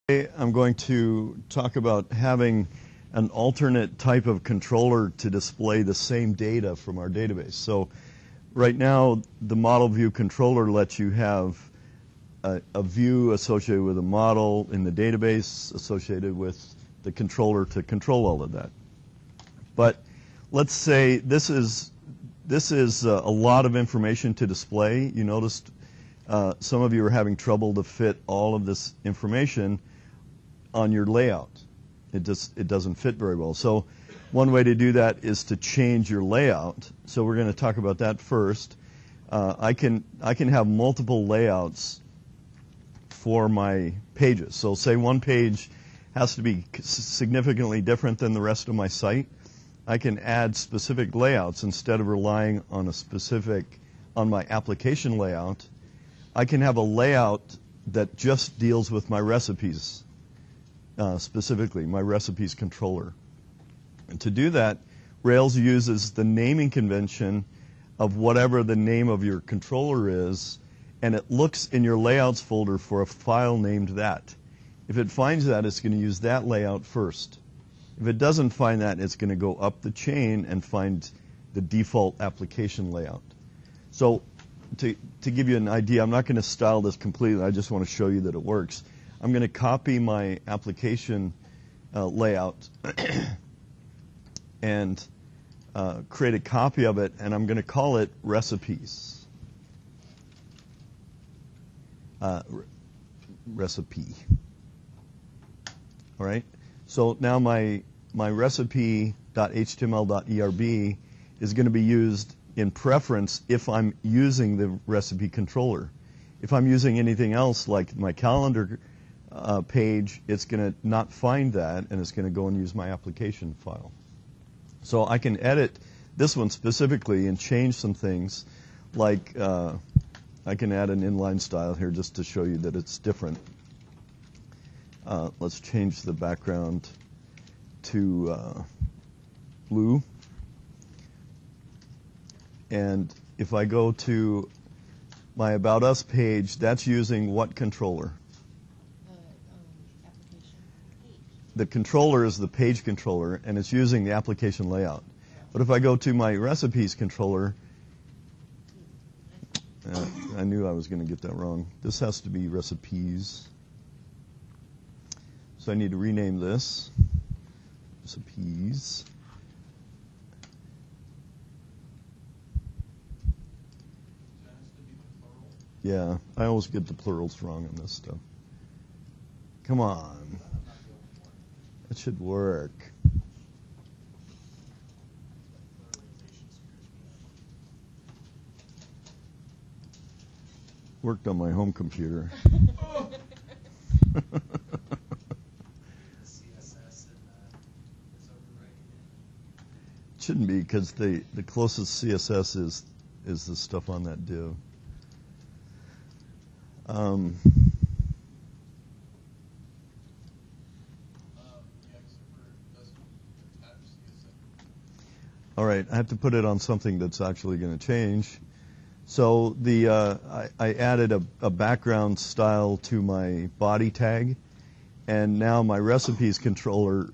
I'm going to talk about having an alternate type of controller to display the same data from our database. So right now, the model view controller lets you have a view associated with a model in the database associated with the controller to control all of that. But let's say this is a lot of information to display. You noticed some of you are having trouble to fit all of this information on your layout. It doesn't fit very well. So one way to do that is to change your layout. So we're going to talk about that first. I can have multiple layouts for my pages. So say one page has to be significantly different than the rest of my site. I can add specific layouts instead of relying on on my application layout. I can have a layout that just deals with my recipes. Specifically, my recipes controller. And to do that, Rails uses the naming convention of whatever the name of your controller is, and it looks in your layouts folder for a file named that. If it finds that, it's going to use that layout first. If it doesn't find that, it's going to go up the chain and find the default application layout. So to give you an idea, I'm not going to style this completely. I just want to show you that it works. I'm going to copy my application layout and create a copy of it, and I'm going to call it recipes. Recipe. All right. So now my recipe.html.erb is going to be used in preference if I'm using the recipe controller. If I'm using anything else like my calendar page, it's going to not find that, and it's going to go and use my application file. So I can edit this one specifically and change some things, like I can add an inline style here just to show you that it's different. Let's change the background to blue. And if I go to my About Us page, that's using what controller? The controller is the page controller, and it's using the application layout. But if I go to my recipes controller, I knew I was going to get that wrong. This has to be recipes. So I need to rename this. Recipes. Yeah, I always get the plurals wrong on this stuff. Come on. It should work. Worked on my home computer. CSS is overwriting it. It shouldn't be, because the closest CSS is the stuff on that div. All right, I have to put it on something that's actually going to change. So I added a background style to my body tag, and now my recipes controller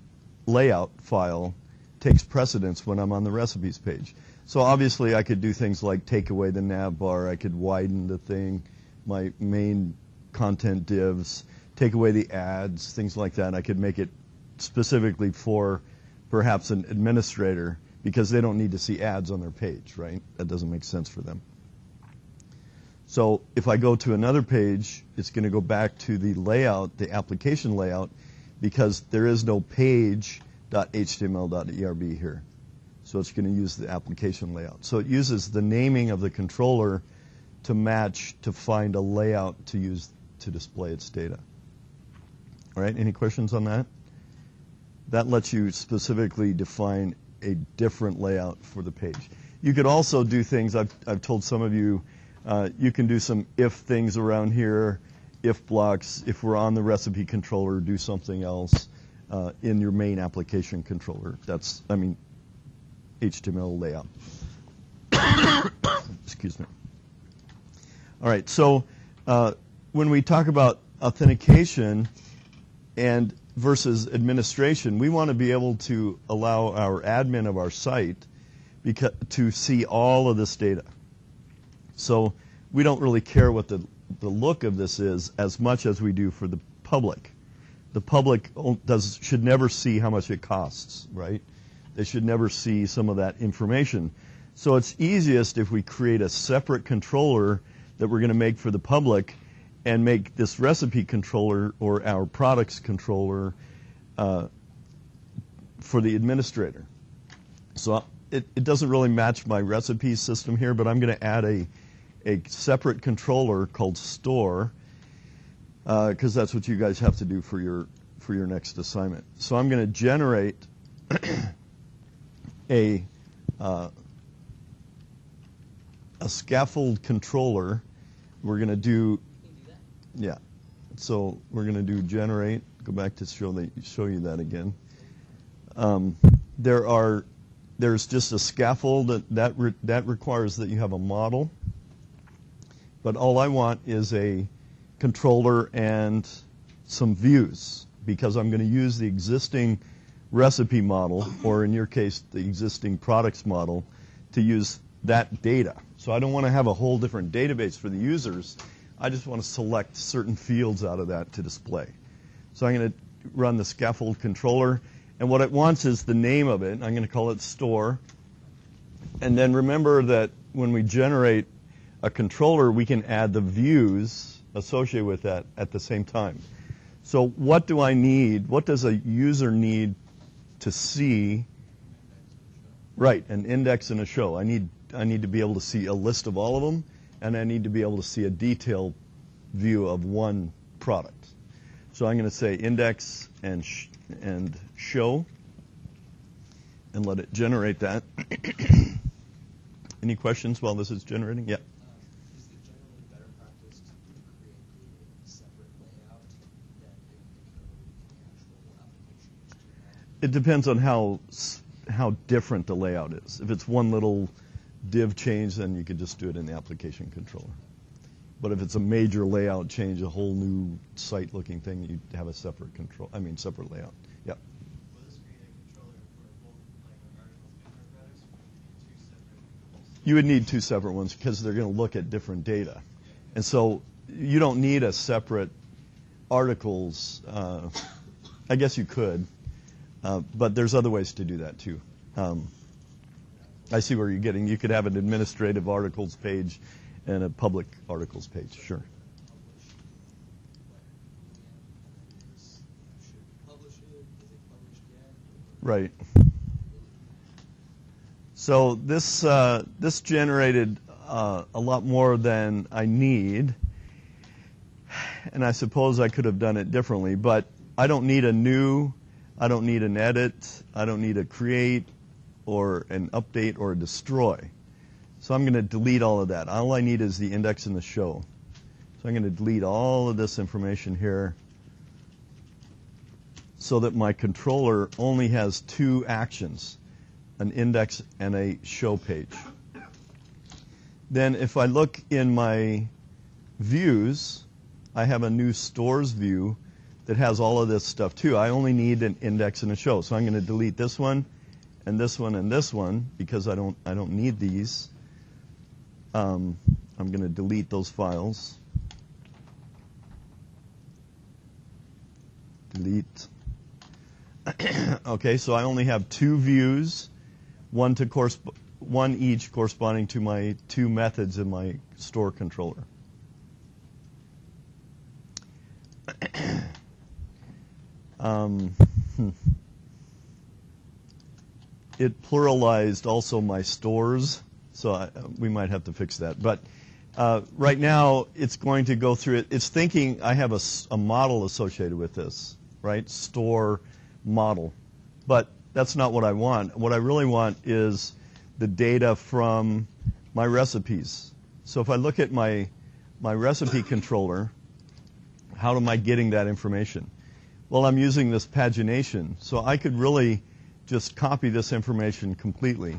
layout file takes precedence when I'm on the recipes page. So obviously I could do things like take away the nav bar, I could widen the thing, my main content divs, take away the ads, things like that. I could make it specifically for perhaps an administrator, because they don't need to see ads on their page, right? That doesn't make sense for them. So if I go to another page, it's going to go back to the layout, the application layout, because there is no page.html.erb here. So it's going to use the application layout. So it uses the naming of the controller to match, to find a layout to use to display its data. All right, any questions on that? That lets you specifically define a different layout for the page. You could also do things, I've told some of you, you can do some if things around here, if blocks. If we're on the recipe controller, do something else in your main application controller. That's, HTML layout. Excuse me. All right, so when we talk about authentication, And versus administration, we want to be able to allow our admin of our site to see all of this data. So we don't really care what the look of this is as much as we do for the public. The public should never see how much it costs, right? They should never see some of that information. So it's easiest if we create a separate controller that we're going to make for the public and make this recipe controller or our products controller for the administrator. So it doesn't really match my recipe system here, but I'm going to add a separate controller called store because that's what you guys have to do for your next assignment. So I'm going to generate a scaffold controller. We're going to do, yeah. So we're going to do generate. Go back to show you that again. There's just a scaffold that requires that you have a model. But all I want is a controller and some views because I'm going to use the existing recipe model, or in your case, the existing products model, to use that data. So I don't want to have a whole different database for the users. I just want to select certain fields out of that to display. So I'm going to run the scaffold controller, and what it wants is the name of it. I'm going to call it store. And then remember that when we generate a controller, we can add the views associated with that at the same time. So what do I need? What does a user need to see? Right, an index and a show. I need to be able to see a list of all of them, and I need to be able to see a detailed view of one product. So I'm going to say index and show, and let it generate that. Any questions while this is generating? Yeah. Is it generally better practice to create a separate layout than doing the code in the actual application? It depends on how different the layout is. If it's one little div change, then you could just do it in the application controller. But if it's a major layout change, a whole new site-looking thing, you'd have a separate separate layout. Yep. Will this create a controller for both articles and products, or two separate controls? You would need two separate ones because they're going to look at different data. And so you don't need a separate articles. I guess you could, but there's other ways to do that too. I see where you're getting. You could have an administrative articles page and a public articles page, sure. Right. So this generated a lot more than I need, and I suppose I could have done it differently, but I don't need I don't need an edit, I don't need a create or an update or a destroy. So I'm going to delete all of that. All I need is the index and the show. So I'm going to delete all of this information here so that my controller only has two actions, an index and a show page. Then if I look in my views, I have a new stores view that has all of this stuff too. I only need an index and a show. So I'm going to delete this one and this one and this one because I don't need these. I'm going to delete those files. Delete. Okay, so I only have two views, one each corresponding to my two methods in my store controller. It pluralized also my stores, so we might have to fix that. But right now, it's going to go through it. It's thinking I have a model associated with this, right? Store model. But that's not what I want. What I really want is the data from my recipes. So if I look at my recipe controller, how am I getting that information? Well, I'm using this pagination. So I could really just copy this information completely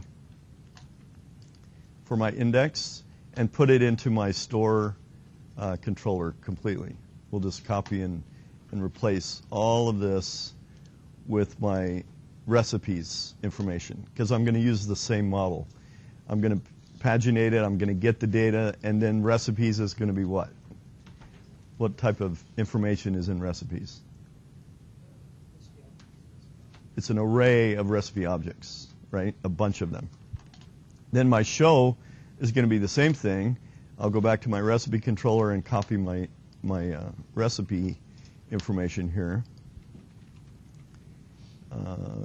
for my index and put it into my store controller completely. We'll just copy and and replace all of this with my recipes information, because I'm going to use the same model. I'm going to paginate it, I'm going to get the data, and then recipes is going to be what? What type of information is in recipes? It's an array of recipe objects, right? A bunch of them. Then my show is going to be the same thing. I'll go back to my recipe controller and copy my recipe information here.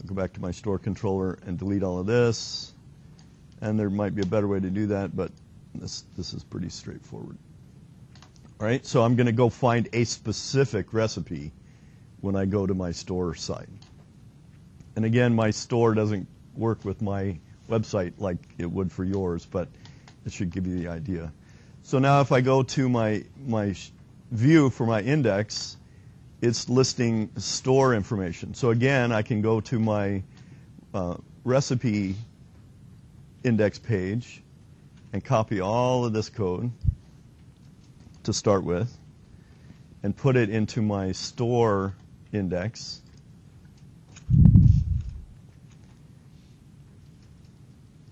Go back to my store controller and delete all of this. And there might be a better way to do that, but this is pretty straightforward. All right, so I'm going to go find a specific recipe when I go to my store site. And again, my store doesn't work with my website like it would for yours, but it should give you the idea. So now if I go to my view for my index, it's listing store information. So again, I can go to my recipe index page and copy all of this code to start with and put it into my store index.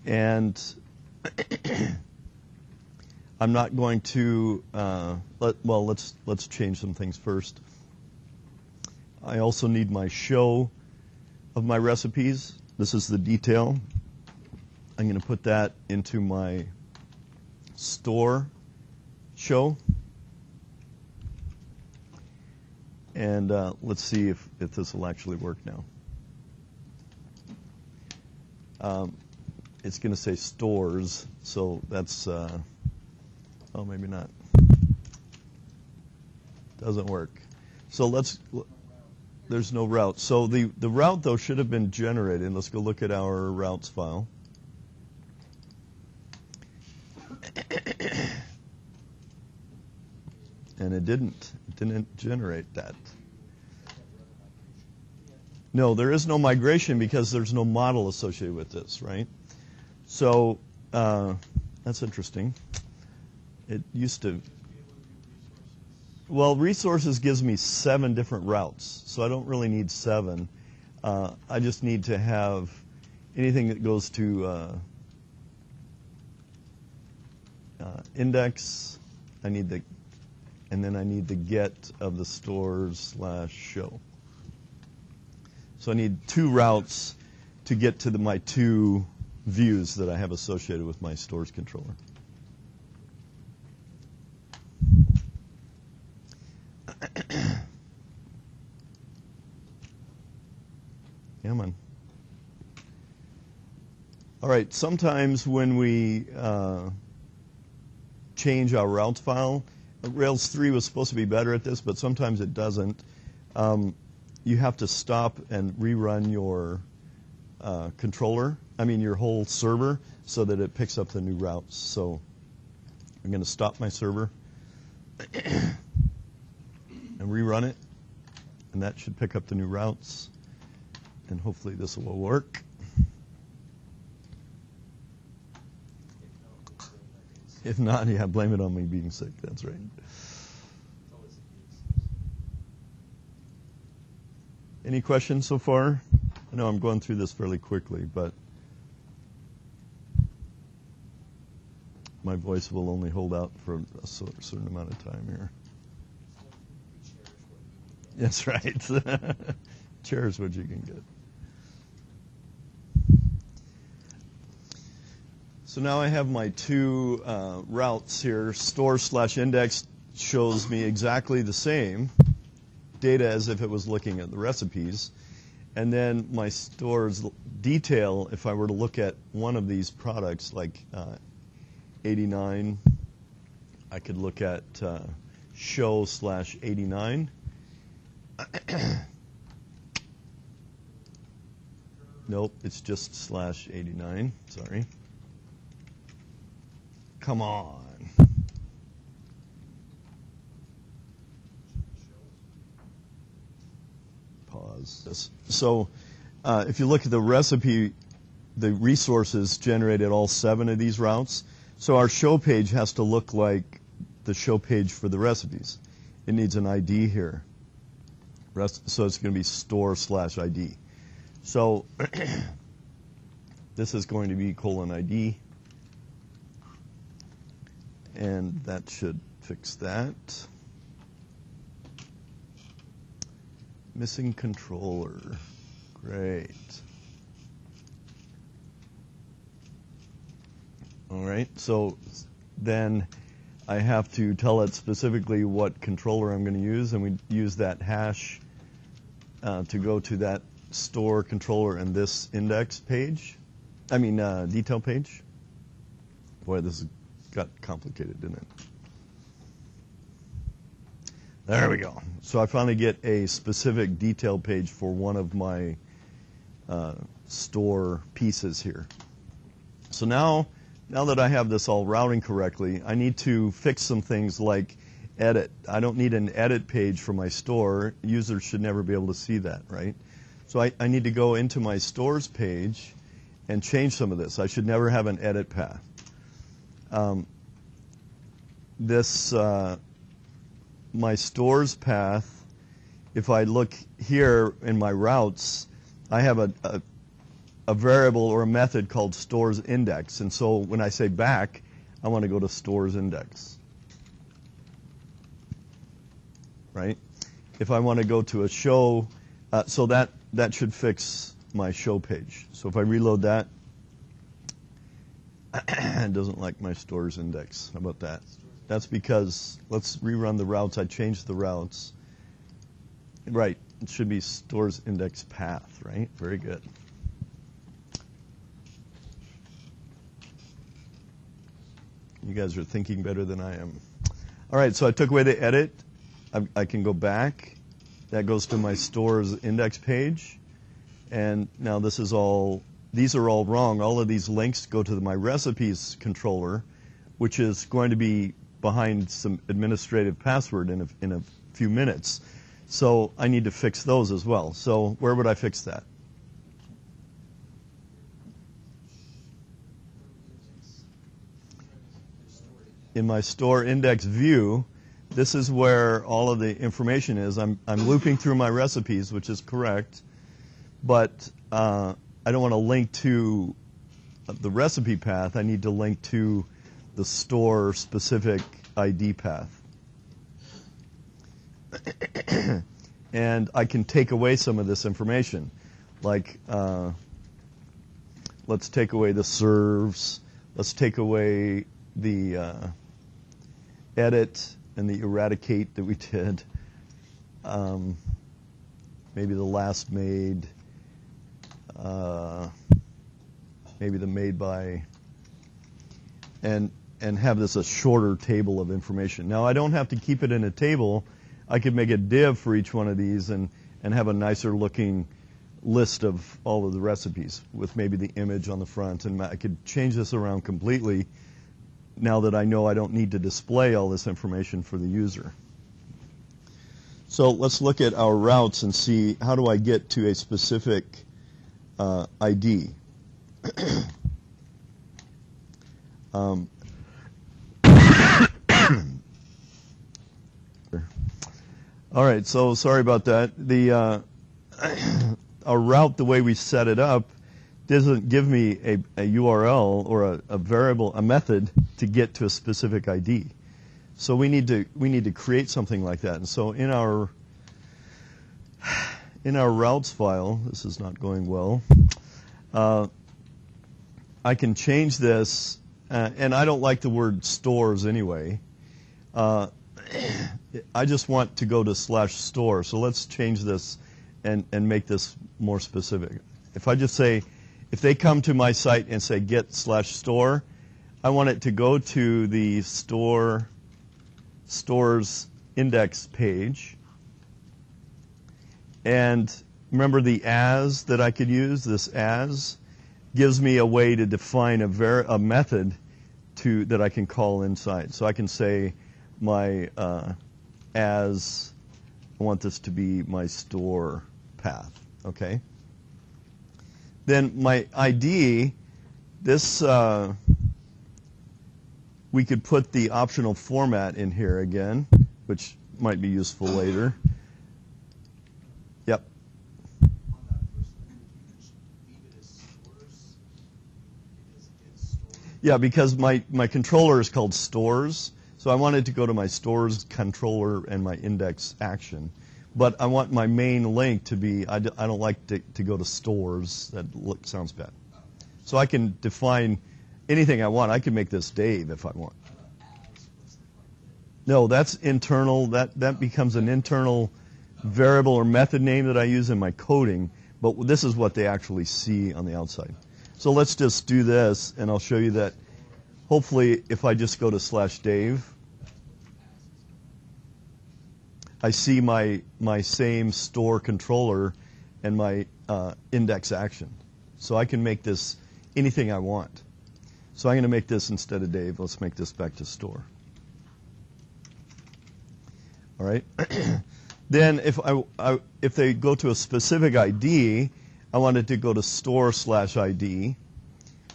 And I'm not going to, let's change some things first. I also need my show of my recipes. This is the detail. I'm going to put that into my store show. And let's see if this will actually work now. It's going to say stores, so that's, oh, maybe not. Doesn't work. So there's no route. So the route, though, should have been generated. Let's go look at our routes file. And it didn't generate that. No, there is no migration because there's no model associated with this, right? So that's interesting. It used to. Well, resources gives me 7 different routes, so I don't really need 7. I just need to have anything that goes to index. I need the, and then I need the get of the stores/show. So I need 2 routes to get to my 2 views that I have associated with my stores controller. Come on. All right, sometimes when we change our routes file, Rails 3 was supposed to be better at this, but sometimes it doesn't. You have to stop and rerun your your whole server, so that it picks up the new routes. So I'm going to stop my server and rerun it, and that should pick up the new routes, and hopefully this will work. If not, yeah, blame it on me being sick. That's right. Any questions so far? I know I'm going through this fairly quickly, but my voice will only hold out for a certain amount of time here. That's right. Cherish what you can get. So now I have my 2 routes here. Store/index shows me exactly the same data as if it was looking at the recipes. And then my store's detail, if I were to look at one of these products, like 89, I could look at show/89. Nope, it's just /89. Sorry. Come on. Pause this. So if you look at the recipe, the resources generated all 7 of these routes. So our show page has to look like the show page for the recipes. It needs an ID here. So it's going to be store/ID. So this is going to be :ID, and that should fix that. Missing controller. Great. All right, so then I have to tell it specifically what controller I'm going to use, and we use that hash to go to that store controller and this index page. Detail page. Boy, this got complicated, didn't it? There we go. So I finally get a specific detail page for one of my store pieces here. So now that I have this all routing correctly, I need to fix some things like edit. I don't need an edit page for my store. Users should never be able to see that, right? So I need to go into my stores page and change some of this. I should never have an edit path. My stores path, if I look here in my routes, I have a variable or a method called stores index. And so when I say back, I want to go to stores index. Right? If I want to go to a show, so that should fix my show page. So if I reload that, it doesn't like my stores index. How about that? That's because, let's rerun the routes. I changed the routes. Right, it should be stores index path, right? Very good. You guys are thinking better than I am. All right, so I took away the edit. I can go back. That goes to my stores index page. And now these are all wrong. All of these links go to my recipes controller, which is going to be behind some administrative password in a few minutes. So I need to fix those as well. So where would I fix that? In my store index view, this is where all of the information is. I'm looping through my recipes, which is correct, but I don't want to link to the recipe path. I need to link to the store specific ID path. And I can take away some of this information. Like, let's take away the serves. Let's take away the edit and the eradicate that we did. Maybe the last made. Maybe the made by. And have this a shorter table of information. Now, I don't have to keep it in a table. I could make a div for each one of these and have a nicer looking list of all of the recipes with maybe the image on the front. And I could change this around completely now that I know I don't need to display all this information for the user. So let's look at our routes and see, how do I get to a specific ID? All right, so sorry about that. Our route, the way we set it up, doesn't give me a URL or a variable, a method to get to a specific ID. So we need to create something like that. And so in our routes file, this is not going well. I can change this, and I don't like the word stores anyway. I just want to go to /store. So let's change this and make this more specific. If I just say, if they come to my site and say get /store, I want it to go to the stores index page. And remember the as that I could use, this as gives me a way to define a method that I can call inside. So I can say my as, I want this to be my store path, okay? Then my ID, this, we could put the optional format in here again, which might be useful later. Yeah, because my controller is called stores, so I wanted to go to my stores controller and my index action. But I want my main link to be, I don't like to go to stores. That sounds bad. So I can define anything I want. I can make this Dave if I want. No, that's internal. That becomes an internal variable or method name that I use in my coding. But this is what they actually see on the outside. So let's just do this, and I'll show you that. Hopefully, if I just go to /Dave, I see my same store controller and my index action. So I can make this anything I want. So I'm going to make this instead of Dave. Let's make this back to store. All right. Then if they go to a specific ID, I want it to go to store/ID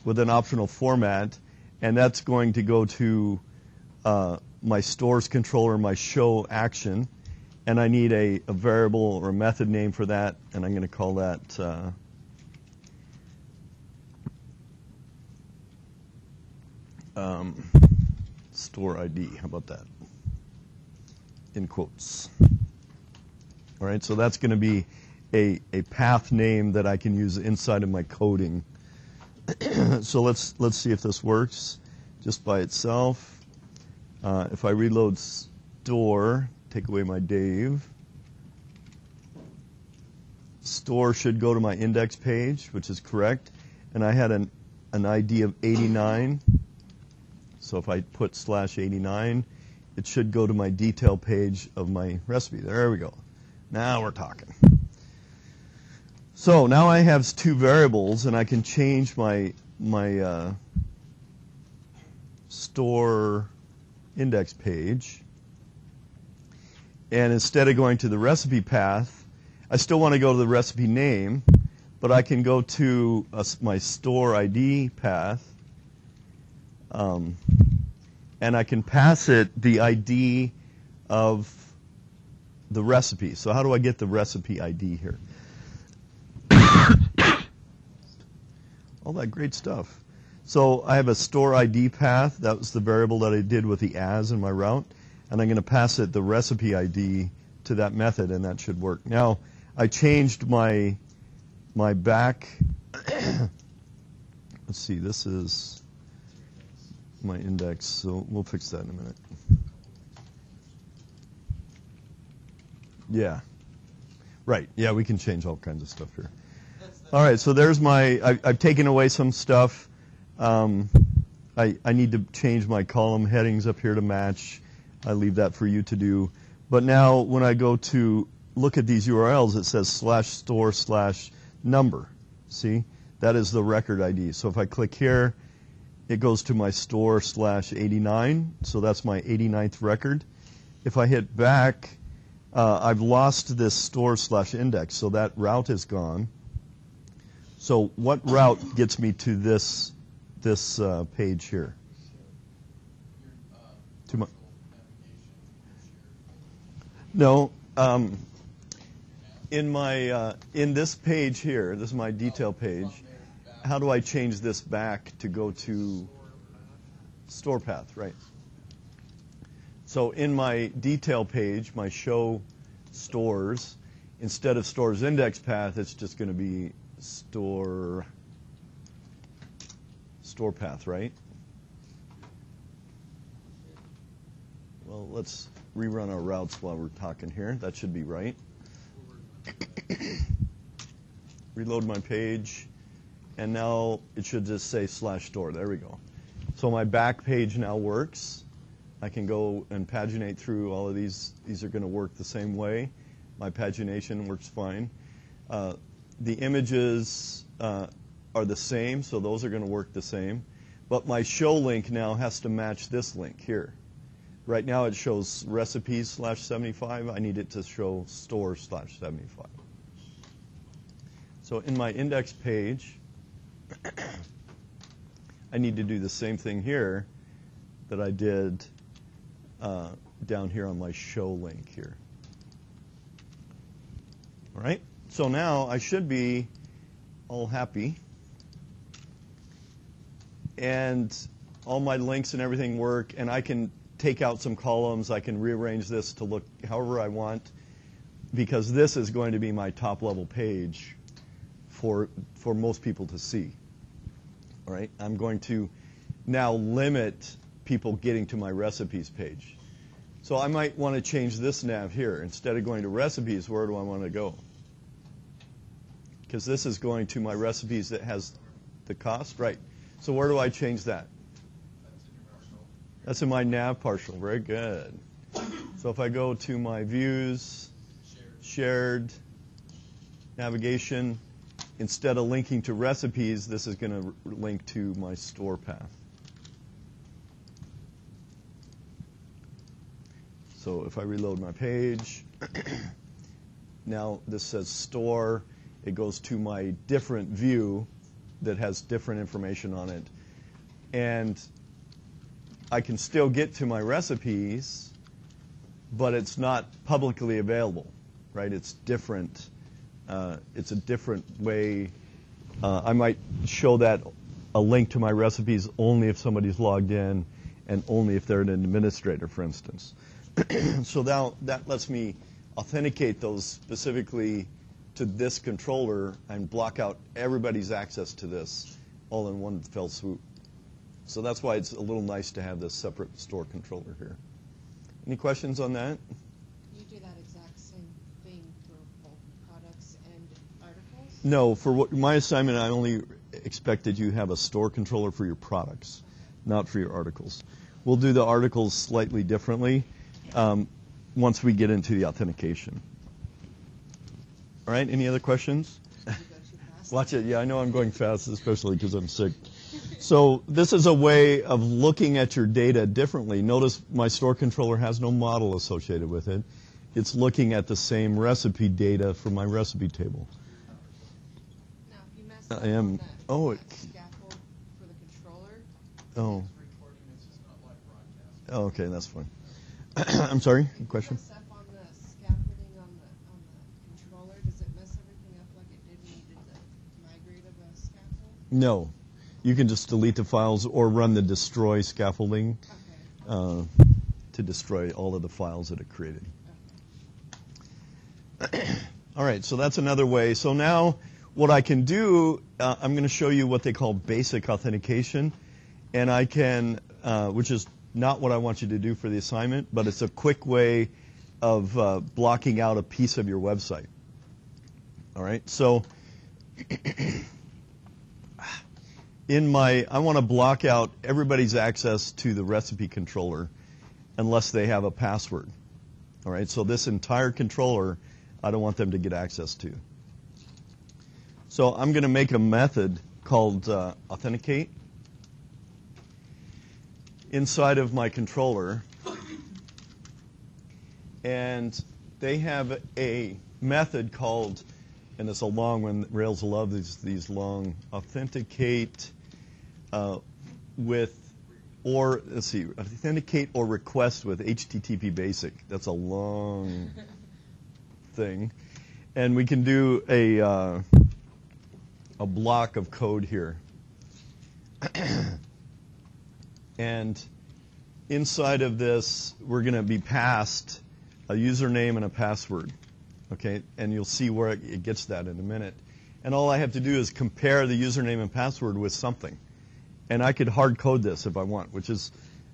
with an optional format, and that's going to go to my stores controller, my show action, and I need a variable or a method name for that, and I'm going to call that store ID. How about that? In quotes. All right, so that's going to be a path name that I can use inside of my coding. So let's see if this works just by itself. If I reload store, take away my Dave, store should go to my index page, which is correct, and I had an ID of 89. So if I put /89, it should go to my detail page of my recipe. There we go. Now we're talking. So now I have two variables, and I can change my store index page. And instead of going to the recipe path, I still want to go to the recipe name, but I can go to my store ID path, and I can pass it the ID of the recipe. So how do I get the recipe ID here? All that great stuff. So I have a store ID path. That was the variable that I did with the as in my route. And I'm going to pass it the recipe ID to that method, and that should work. Now, I changed my back. Let's see, this is my index, so we'll fix that in a minute. Yeah. Right. Yeah, we can change all kinds of stuff here. All right, so there's I've taken away some stuff. I need to change my column headings up here to match. I leave that for you to do. But now when I go to look at these URLs, it says /store/number. See? That is the record ID. So if I click here, it goes to my store/89. So that's my 89th record. If I hit back, I've lost this store/index, so that route is gone. So what route gets me to this page here? To my, no, in this page here, this is my detail page. How do I change this back to go to store path? Right. So in my detail page, my show stores, instead of stores index path, it's just going to be store path, right? Well, let's rerun our routes while we're talking here. That should be right. Reload my page, and now it should just say /store. There we go. So my back page now works. I can go and paginate through all of these. These are going to work the same way. My pagination works fine. The images are the same, so those are going to work the same. But my show link now has to match this link here. Right now it shows recipes /75. I need it to show store /75. So in my index page, I need to do the same thing here that I did down here on my show link here. All right, so now I should be all happy. And all my links and everything work, and I can take out some columns. I can rearrange this to look however I want, because this is going to be my top-level page for most people to see. All right, I'm going to now limit people getting to my recipes page. So I might want to change this nav here. Instead of going to recipes, where do I want to go? Because this is going to my recipes that has the cost, right? So where do I change that? That's in my nav partial. Very good. So if I go to my views, shared, navigation, instead of linking to recipes, this is going to link to my store path. So if I reload my page, now this says store. It goes to my different view that has different information on it. And I can still get to my recipes, but it's not publicly available, right? It's different. It's a different way. I might show that a link to my recipes only if somebody's logged in and only if they're an administrator, for instance. So now that lets me authenticate those specifically to this controller and block out everybody's access to this all in one fell swoop. So that's why it's a little nice to have this separate store controller here. Any questions on that? You do that exact same thing for both products and articles? No, for my assignment, I only expected you have a store controller for your products, not for your articles. We'll do the articles slightly differently once we get into the authentication. All right, any other questions? Did you go too fast? Watch it. Yeah, I know I'm going fast, especially because I'm sick. So this is a way of looking at your data differently. Notice my store controller has no model associated with it. It's looking at the same recipe data from my recipe table. Now, if you mess up I am. on that, Oh, that scaffold for the controller, Oh. It's recording, it's just not live broadcast. Oh, okay, that's fine. I'm sorry. if Question. you mess up on the scaffolding on the controller, does it mess everything up like it did when you did the migrate of a scaffold? No, you can just delete the files or run the destroy scaffolding Okay. to destroy all of the files that it created. Okay. All right, so that's another way. So now what I can do, I'm going to show you what they call basic authentication. And I can, which is not what I want you to do for the assignment, but it's a quick way of blocking out a piece of your website. All right, so I want to block out everybody's access to the recipe controller unless they have a password. All right, so this entire controller, I don't want them to get access to. So I'm going to make a method called authenticate inside of my controller. And they have a method called, and it's a long one, Rails love these long, authenticate authenticate or request with HTTP basic. That's a long thing. And we can do a block of code here. And inside of this, we're going to be passed a username and a password. Okay, and you'll see where it gets that in a minute. And all I have to do is compare the username and password with something. And I could hard code this if I want, which is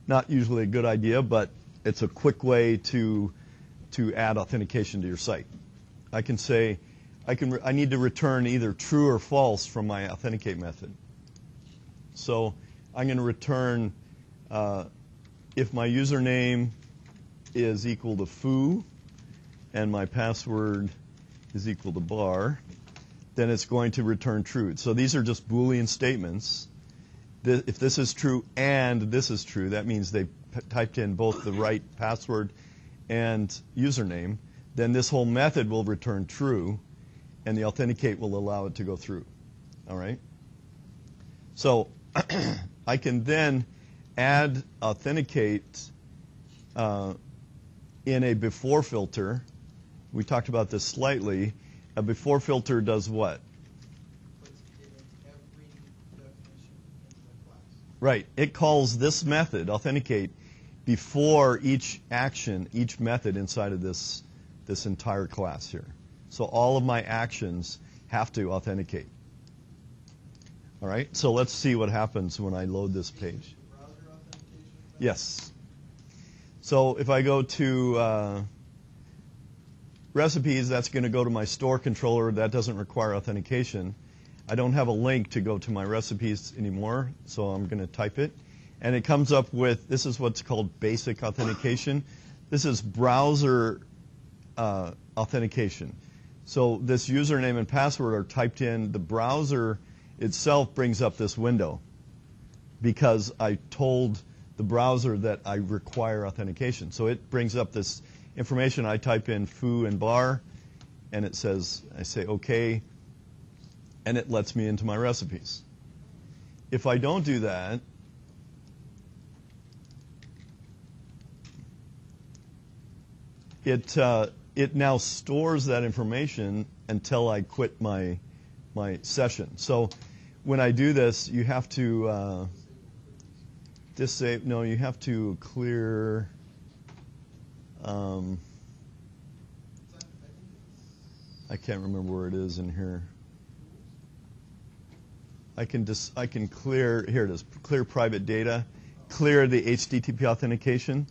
not usually a good idea, but it's a quick way to add authentication to your site. I can say, I need to return either true or false from my authenticate method. So I'm going to return if my username is equal to foo and my password is equal to bar, then it's going to return true. So these are just Boolean statements. If this is true and this is true, that means they typed in both the right password and username. Then this whole method will return true, and the authenticate will allow it to go through. All right? So I can then add authenticate in a before filter. We talked about this slightly. A before filter does what? Puts in every definition into the class. Right. It calls this method, authenticate, before each action, each method inside of this entire class here. So all of my actions have to authenticate. All right, so let's see what happens when I load this page. Browser authentication? Yes. So if I go to recipes, that's going to go to my store controller. That doesn't require authentication. I don't have a link to go to my recipes anymore, so I'm going to type it. And it comes up with, this is what's called basic authentication. This is browser authentication. So this username and password are typed in. The browser itself brings up this window because I told the browser that I require authentication. So it brings up this information. I type in foo and bar, and it says, I say OK, and it lets me into my recipes. If I don't do that, it now stores that information until I quit my session. So when I do this, you have to disable. No, you have to clear. I can't remember where it is in here. I can clear. Here it is. Clear private data. Clear the HTTP authentication.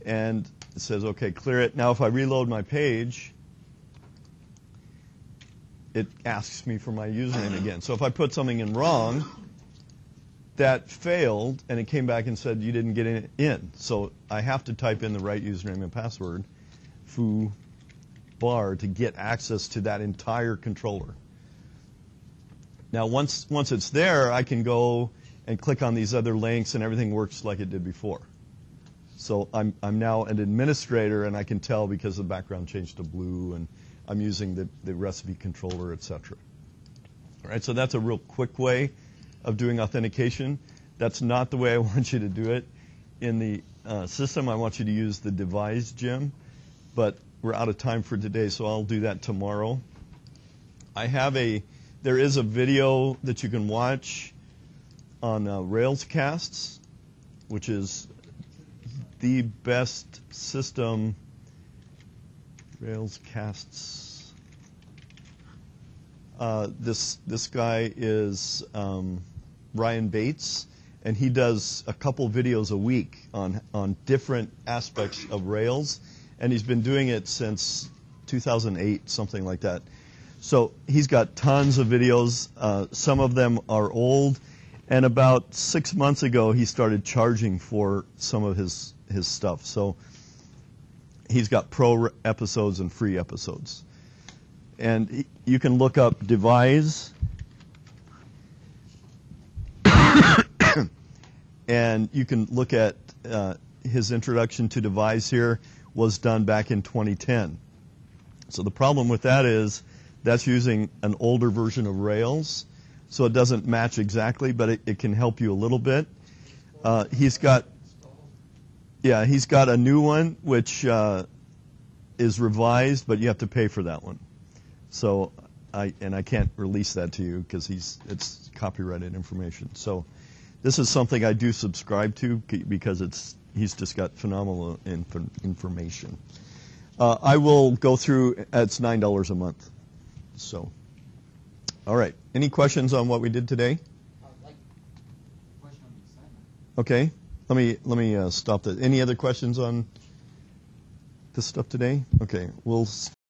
And it says, OK, clear it. Now, if I reload my page, it asks me for my username again. So if I put something in wrong, that failed, and it came back and said you didn't get in. So I have to type in the right username and password, foo bar, to get access to that entire controller. Now, once it's there, I can go and click on these other links, and everything works like it did before. So I'm now an administrator, and I can tell because the background changed to blue, and I'm using the recipe controller, etc. All right, so that's a real quick way of doing authentication. That's not the way I want you to do it in the system. I want you to use the devise gem, but we're out of time for today, so I'll do that tomorrow. There is a video that you can watch on Railscasts, which is the best system. Railscasts. This guy is Ryan Bates, and he does a couple videos a week on different aspects of Rails, and he's been doing it since 2008, something like that. So he's got tons of videos. Some of them are old, and about 6 months ago he started charging for some of his stuff. So he's got pro episodes and free episodes. And you can look up devise, and you can look at his introduction to devise here was done back in 2010. So the problem with that is that's using an older version of Rails, so it doesn't match exactly, but it can help you a little bit. He's got a new one which is revised, but you have to pay for that one. So I can't release that to you because it's copyrighted information. So this is something I do subscribe to because he's just got phenomenal information. I will go through. It's $9 a month. So, all right. Any questions on what we did today? Question on the assignment. Okay. Let me stop that. Any other questions on this stuff today? Okay. We'll